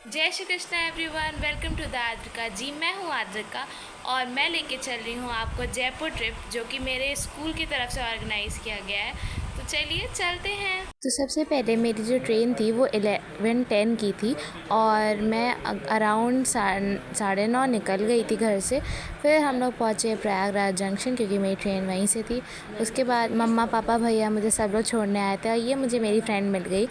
जय Shri Krishna everyone, welcome to the Adrika ji. मैं हूँ आद्रिका और मैं लेके चल रही हूँ आपको जयपुर ट्रिप, जो कि मेरे स्कूल की तरफ से ऑर्गेनाइज़ किया गया है। तो चलिए चलते हैं। तो सबसे पहले मेरी जो ट्रेन थी वो 11:10 की थी और मैं अराउंड 9:30 निकल गई थी घर से। फिर हम लोग पहुँचे प्रयागराज जंक्शन, क्योंकि मेरी ट्रेन वहीं से थी। उसके बाद मम्मा पापा भैया मुझे सब लोग छोड़ने आए थे और ये मुझे मेरी फ्रेंड मिल गई।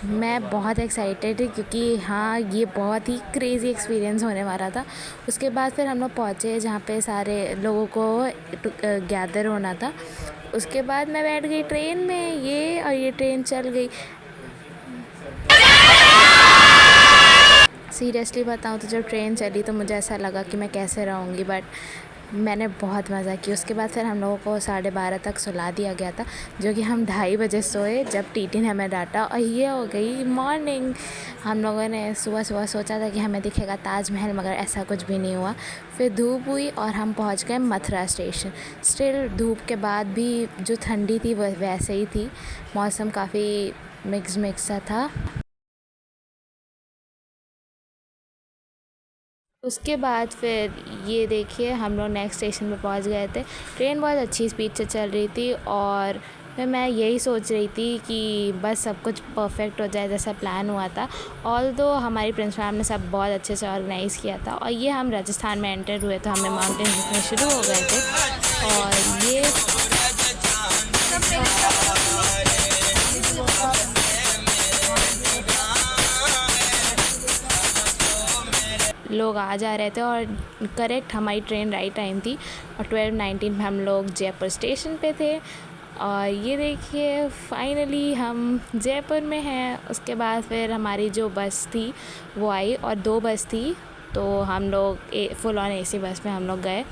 मैं बहुत एक्साइटेड थी क्योंकि हाँ, ये बहुत ही क्रेज़ी एक्सपीरियंस होने वाला था। उसके बाद फिर हम लोग पहुँचे जहाँ पे सारे लोगों को गैदर होना था। उसके बाद मैं बैठ गई ट्रेन में, ये ट्रेन चल गई। सीरियसली बताऊँ तो जब ट्रेन चली तो मुझे ऐसा लगा कि मैं कैसे रहूँगी, बट मैंने बहुत मज़ा किया। उसके बाद फिर हम लोगों को 12:30 तक सुला दिया गया था, जो कि हम 2:30 बजे सोए जब टीटी ने हमें डांटा और ये हो गई मॉर्निंग। हम लोगों ने सुबह सुबह सोचा था कि हमें दिखेगा ताजमहल, मगर ऐसा कुछ भी नहीं हुआ। फिर धूप हुई और हम पहुंच गए मथुरा स्टेशन। स्टिल धूप के बाद भी जो ठंडी थी वो वैसे ही थी। मौसम काफ़ी मिक्स सा था। उसके बाद फिर ये देखिए हम लोग नेक्स्ट स्टेशन पे पहुंच गए थे। ट्रेन बहुत अच्छी स्पीड से चल रही थी और फिर मैं यही सोच रही थी कि बस सब कुछ परफेक्ट हो जाए जैसा प्लान हुआ था। ऑल्दो हमारी प्रिंसिपल मैम ने सब बहुत अच्छे से ऑर्गेनाइज़ किया था और ये हम राजस्थान में एंटर हुए तो हमें माउंटेन दिखने शुरू हो गए थे। और ये लोग आ जा रहे थे और करेक्ट हमारी ट्रेन राइट टाइम थी और 12:19 में हम लोग जयपुर स्टेशन पे थे। और ये देखिए फाइनली हम जयपुर में हैं। उसके बाद फिर हमारी जो बस थी वो आई और 2 बस थी, तो हम लोग फुल ऑन एसी बस में हम लोग गए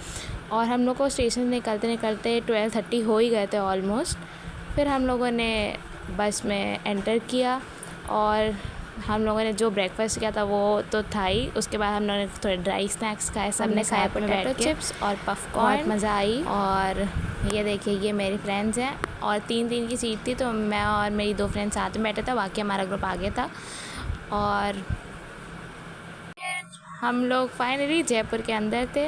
और हम लोग को स्टेशन निकलते निकलते 12:30 हो ही गए थे ऑलमोस्ट। फिर हम लोगों ने बस में एंटर किया और हम लोगों ने जो ब्रेकफास्ट किया था वो तो था ही। उसके बाद हम लोगों ने थोड़े ड्राई स्नैक्स खाए, सब ने खाया पोटैटो चिप्स और पॉपकॉर्न। बहुत मज़ा आई। और ये देखिए ये मेरी फ्रेंड्स हैं और 3-3 की सीट थी, तो मैं और मेरी 2 फ्रेंड्स साथ में बैठे थे, बाकी हमारा ग्रुप आगे था। और हम लोग फाइनली जयपुर के अंदर थे।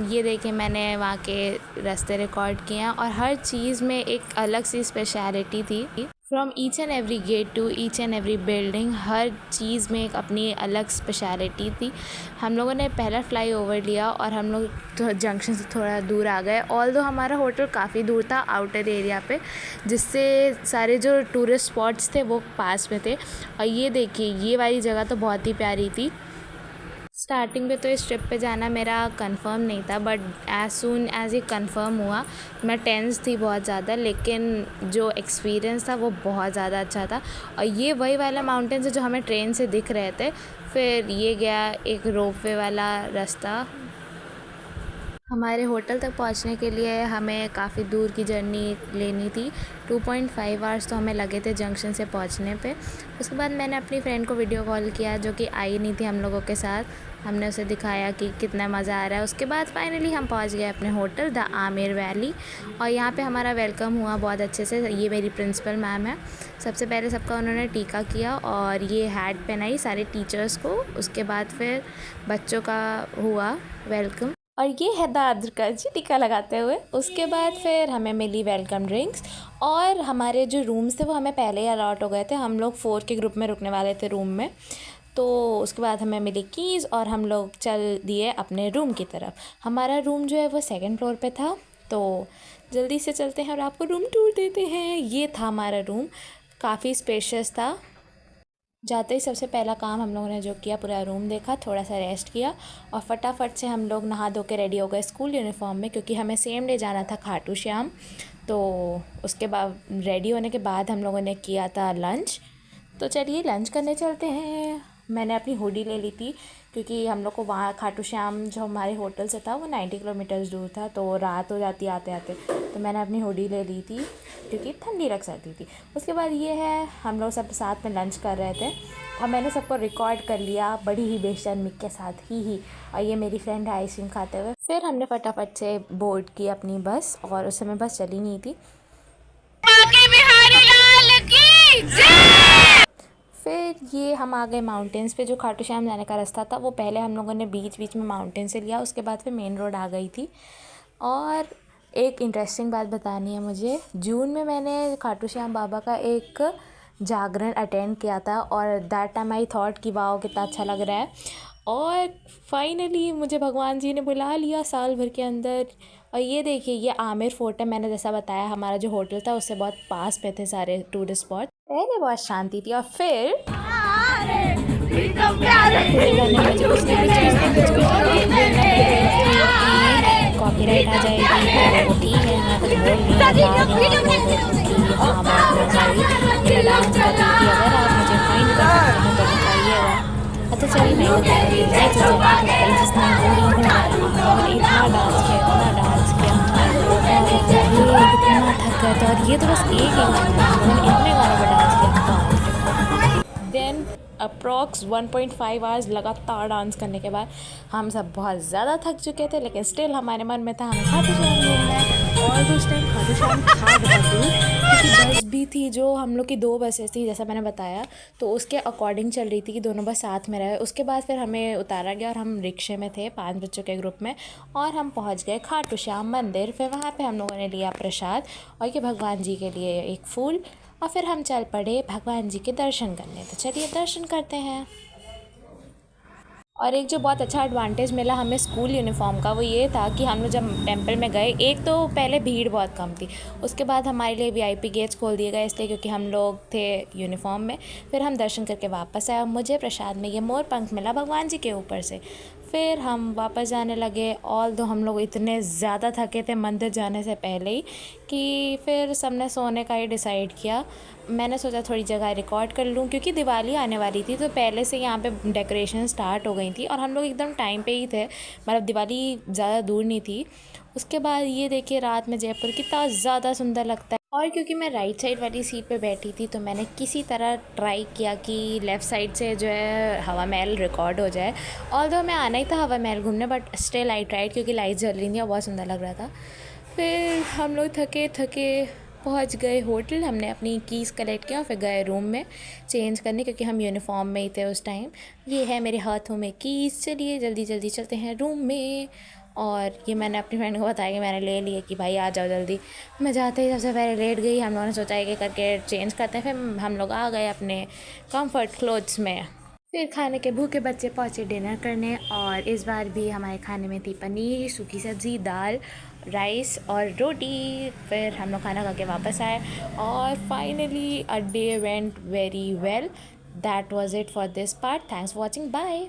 ये देखिए मैंने वहाँ के रास्ते रिकॉर्ड किए हैं और हर चीज़ में एक अलग सी स्पेशलिटी थी। From each and every gate to each and every building, हर चीज़ में एक अपनी अलग स्पेशलिटी थी। हम लोगों ने पहला फ्लाई ओवर लिया और हम लोग तो जंक्शन से थोड़ा दूर आ गए। ऑल्दो हमारा होटल काफ़ी दूर था आउटर एरिया पे, जिससे सारे जो टूरिस्ट स्पॉट्स थे वो पास में थे। और ये देखिए ये वाली जगह तो बहुत ही प्यारी थी। स्टार्टिंग में तो इस ट्रिप पे जाना मेरा कंफर्म नहीं था, बट एज़ सून एज़ ये कंफर्म हुआ, मैं टेंस थी बहुत ज़्यादा, लेकिन जो एक्सपीरियंस था वो बहुत ज़्यादा अच्छा था। और ये वही वाला माउंटेन्स है जो हमें ट्रेन से दिख रहे थे। फिर ये गया एक रोपवे वाला रास्ता। हमारे होटल तक पहुंचने के लिए हमें काफ़ी दूर की जर्नी लेनी थी। 2.5 आवर्स तो हमें लगे थे जंक्शन से पहुंचने पे। उसके बाद मैंने अपनी फ्रेंड को वीडियो कॉल किया, जो कि आई नहीं थी हम लोगों के साथ। हमने उसे दिखाया कि कितना मज़ा आ रहा है। उसके बाद फाइनली हम पहुंच गए अपने होटल द आमेर वैली और यहाँ पे हमारा वेलकम हुआ बहुत अच्छे से। ये मेरी प्रिंसिपल मैम है। सबसे पहले सबका उन्होंने टीका किया और ये हैट पहनाई सारे टीचर्स को। उसके बाद फिर बच्चों का हुआ वेलकम और ये है दादरका जी टीका लगाते हुए। उसके बाद फिर हमें मिली वेलकम ड्रिंक्स और हमारे जो रूम्स थे वो हमें पहले ही अलॉट हो गए थे। हम लोग 4 के ग्रुप में रुकने वाले थे रूम में। तो उसके बाद हमें मिली कीज़ और हम लोग चल दिए अपने रूम की तरफ। हमारा रूम जो है वो 2nd फ्लोर पे था, तो जल्दी से चलते हैं और आपको रूम टूर देते हैं। ये था हमारा रूम, काफ़ी स्पेशियस था। जाते ही सबसे पहला काम हम लोगों ने जो किया, पूरा रूम देखा, थोड़ा सा रेस्ट किया और फटाफट से हम लोग नहा धो के रेडी हो गए स्कूल यूनिफॉर्म में, क्योंकि हमें सेम डे जाना था खाटू श्याम। तो उसके बाद रेडी होने के बाद हम लोगों ने किया था लंच। तो चलिए लंच करने चलते हैं। मैंने अपनी हुडी ले ली थी क्योंकि हम लोग को वहाँ खाटू श्याम जो हमारे होटल से था वो 90 किलोमीटर्स दूर था, तो रात हो जाती आते आते, तो मैंने अपनी हुडी ले ली थी क्योंकि ठंडी लग सकती थी। उसके बाद ये है हम लोग सब साथ में लंच कर रहे थे और मैंने सबको रिकॉर्ड कर लिया बड़ी ही बेशर्मी के साथ ही। और ये मेरी फ्रेंड है आइसक्रीम खाते हुए। फिर हमने फटाफट से बोर्ड की अपनी बस और उस समय बस चली नहीं थी। फिर ये हम आ गए माउंटेन्स पे। जो खाटू श्याम जाने का रास्ता था वो पहले हम लोगों ने बीच बीच में माउंटेन से लिया, उसके बाद फिर मेन रोड आ गई थी। और एक इंटरेस्टिंग बात बतानी है मुझे, जून में मैंने खाटू श्याम बाबा का एक जागरण अटेंड किया था और दैट टाइम आई थॉट कि वाओ कितना अच्छा लग रहा है। और फाइनली मुझे भगवान जी ने बुला लिया साल भर के अंदर। और ये देखिए, ये आमिर फोर्ट है। मैंने जैसा बताया, हमारा जो होटल था उससे बहुत पास पे थे सारे टूरिस्ट स्पॉट। पहले बहुत शांति थी और फिर कॉपीराइट आ जाएगी तो ठीक है, मैं कुछ बोल नहीं रहा था। हाँ, बहुत मजा आई। मेरा डांस कर रही थी। अगर आप मुझे फाइंड कर सकते हैं तो बताइएगा। अच्छा चलिए, नहीं बताइए, जिसने बोली हूँ मैंने इतना डांस किया, कितना थक गया था। और ये तो बस एक ही गाना है, मैंने इतने गानों पर डांस किया। देन अप्रॉक्स 1.5 आवर्स लगातार डांस करने के बाद हम सब बहुत ज़्यादा थक चुके थे, लेकिन स्टिल हमारे मन में था हमें खाटू श्याम घूमना है। और उस टाइम खाटू श्याम था बहुत दूर, क्योंकि बस भी थी, जो हम लोग की 2 बसेस थी जैसा मैंने बताया, तो उसके अकॉर्डिंग चल रही थी कि दोनों बस साथ में रहे। उसके बाद फिर हमें उतारा गया और हम रिक्शे में थे 5 बच्चों के ग्रुप में, और हम पहुँच गए खाटू श्याम मंदिर। फिर वहाँ पर हम लोगों ने लिया प्रसाद और ये भगवान जी के लिए एक फूल, और फिर हम चल पड़े भगवान जी के दर्शन करने। तो चलिए दर्शन करते हैं। और एक जो बहुत अच्छा एडवांटेज मिला हमें स्कूल यूनिफॉर्म का, वो ये था कि हम लोग जब टेंपल में गए, एक तो पहले भीड़ बहुत कम थी, उसके बाद हमारे लिए वीआईपी गेट्स खोल दिए गए इसलिए क्योंकि हम लोग थे यूनिफॉर्म में। फिर हम दर्शन करके वापस आए और मुझे प्रसाद में ये मोर पंख मिला भगवान जी के ऊपर से। फिर हम वापस जाने लगे। ऑल दो हम लोग इतने ज़्यादा थके थे मंदिर जाने से पहले ही कि फिर सबने सोने का ही डिसाइड किया। मैंने सोचा थोड़ी जगह रिकॉर्ड कर लूँ, क्योंकि दिवाली आने वाली थी तो पहले से यहाँ पे डेकोरेशन स्टार्ट हो गई थी और हम लोग एकदम टाइम पे ही थे, मतलब दिवाली ज़्यादा दूर नहीं थी। उसके बाद ये देखिए रात में जयपुर कितना ज़्यादा सुंदर लगता है। और क्योंकि मैं राइट साइड वाली सीट पे बैठी थी तो मैंने किसी तरह ट्राई किया कि लेफ़्ट साइड से जो है हवा महल रिकॉर्ड हो जाए। ऑल्दो मैं आना ही था हवा महल घूमने, बट स्टिल आई ट्राइड क्योंकि लाइट जल रही थी और बहुत सुंदर लग रहा था। फिर हम लोग थके थके पहुंच गए होटल। हमने अपनी कीज़ कलेक्ट किया और फिर गए रूम में चेंज करने, क्योंकि हम यूनिफॉर्म में ही थे उस टाइम। ये है मेरे हाथों में कीज़। चलिए जल्दी जल्दी चलते हैं रूम में। और ये मैंने अपनी फ्रेंड को बताया कि मैंने ले लिए कि भाई आ जाओ जल्दी। मैं जाते ही सबसे पहले लेट गई। हम लोगों ने सोचा कि करके चेंज करते हैं, फिर हम लोग आ गए अपने कंफर्ट क्लोथ्स में। फिर खाने के भूखे बच्चे पहुँचे डिनर करने, और इस बार भी हमारे खाने में थी पनीर, सूखी सब्ज़ी, दाल, राइस और रोटी। फिर हम लोग खाना खा के वापस आए और finally a day went very well. That was it for this part. Thanks for watching, bye.